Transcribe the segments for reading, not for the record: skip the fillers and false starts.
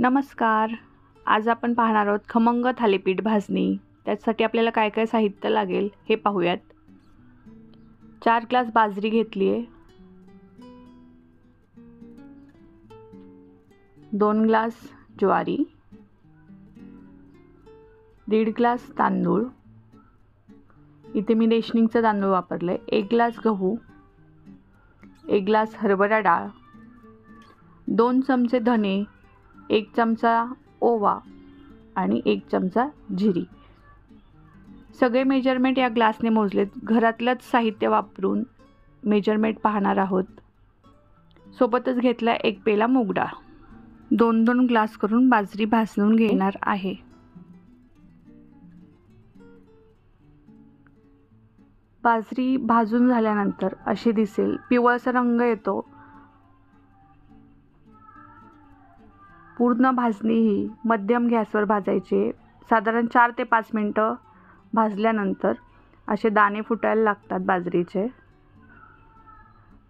नमस्कार. आज आपण पाहणार आहोत खमंग थालीपीठ भाजणी. त्यासाठी आपल्याला काय काय साहित्य लागेल हे पाहूयात. 4 ग्लास बाजरी घेतली आहे, 2 ग्लास ज्वारी, 1.5 ग्लास तांदूळ, इथे मी रेशनिंगचा तांदूळ वापरले, 1 ग्लास गहू, 1 ग्लास हरभरा डाळ, 2 चमचे धने, 1 चमचा ओवा आणि 1 चमचा जिरी. सगळे मेजरमेंट या ग्लासने मोजलेत. घरातलंच साहित्य वापरून मेजरमेंट पाहणार आहोत. सोबतच घेतला 1 पेला मूग डाळ. 2-2 ग्लास करून बाजरी भाजून घेणार आहे. बाजरी भाजून झाल्यानंतर अशी दिसेल, पिवळसर रंग येतो. पूर्ण भाजणी ही मध्यम गॅसवर भाजायची. साधारण 4 ते 5 मिनटं भाजल्यानंतर असे दाणे फुटायला लागतात बाजरीचे.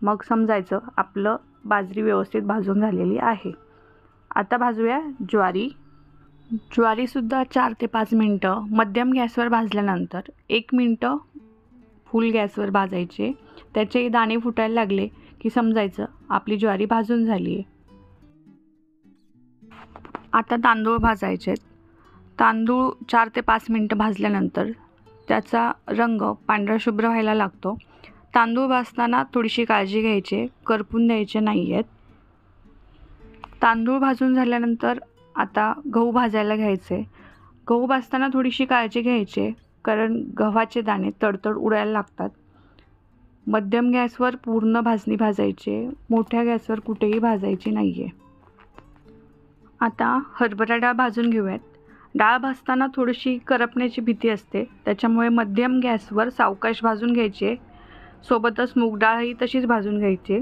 मग समजायचं आपलं बाजरी व्यवस्थित भाजून झालेली आहे. आता भाजूया ज्वारी. ज्वारीसुद्धा 4 ते 5 मिनटं मध्यम गॅसवर भाजल्यानंतर 1 मिनटं फुल गॅसवर भाजायचे. त्याचे दाणे फुटायला लागले की समजायचं आपली ज्वारी भाजून झाली आहे. आता तांदूळ भाजायचे. तांदूळ 4 ते 5 मिनटं भाजल्यानंतर त्याचा रंग पांढरा शुभ्र व्हायला लागतो. तांदूळ भाजताना थोडीशी काळजी घ्यायची, करपून द्यायचे नाही आहेत. तांदूळ भाजून झाल्यानंतर आता गहू भाजायला घ्यायचे. गहू भाजताना थोडीशी काळजी घ्यायची, कारण गव्हाचे दाणे तडतड उडायला लागतात. मध्यम गॅसवर पूर्ण भाजणी भाजायची, मोठ्या गॅसवर कुठेही भाजायची नाही आहे. आता हरभरा डाळ भाजून घेऊयात. डाळ भाजताना थोडीशी करपण्याची भीती असते, त्याच्यामुळे मध्यम गॅसवर सावकाश भाजून घ्यायची. सोबतच मूग डाळही तशीच भाजून घ्यायची.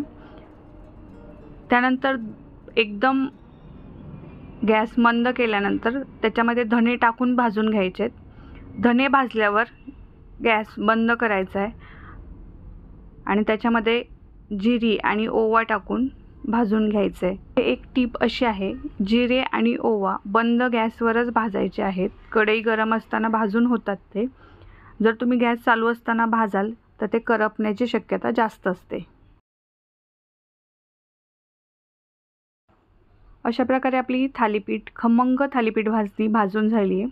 त्यानंतर एकदम गॅस मंद केल्यानंतर त्याच्यामध्ये धने टाकून भाजून घ्यायचे. धने भाजल्यावर गॅस बंद करायचा आहे आणि त्याच्यामध्ये जिरी आणि ओवा टाकून भाजून घ्यायचं आहे. एक टीप अशी आहे, जिरे आणि ओवा बंद गॅसवरच भाजायचे आहेत. कढई गरम असताना भाजून होतात ते. जर तुम्ही गॅस चालू असताना भाजाल तर ते करपण्याची शक्यता जास्त असते. अशा प्रकारे आपली थालीपीठ खमंग थालीपीठ भाजणी भाजून झाली आहे.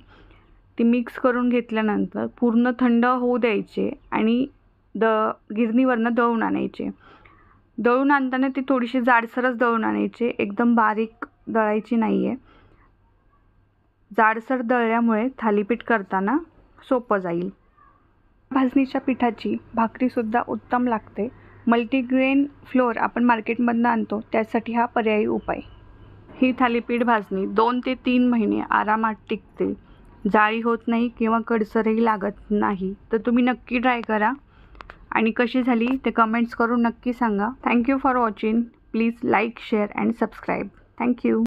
ती मिक्स करून घेतल्यानंतर पूर्ण थंड होऊ द्यायचे आणि गिरणीवरनं दळून आणायचे. दळून आणताना ती थोडीशी जाडसरच दळून आणायची, एकदम बारीक दळायची नाही आहे. जाडसर दळल्यामुळे थालीपीठ करताना सोपं जाईल. भाजणीच्या पिठाची भाकरीसुद्धा उत्तम लागते. मल्टीग्रेन फ्लोअर आपण मार्केटमधून आणतो, त्यासाठी हा पर्यायी उपाय. ही थालीपीठ भाजणी 2 ते 3 महिने आरामात टिकते. जाळी होत नाही किंवा कडसरही लागत नाही. तर तुम्ही नक्की ट्राय करा आणि कशी झाली ते कमेंट्स करून नक्की सांगा. Thank you for watching. Please like, share and subscribe. Thank you.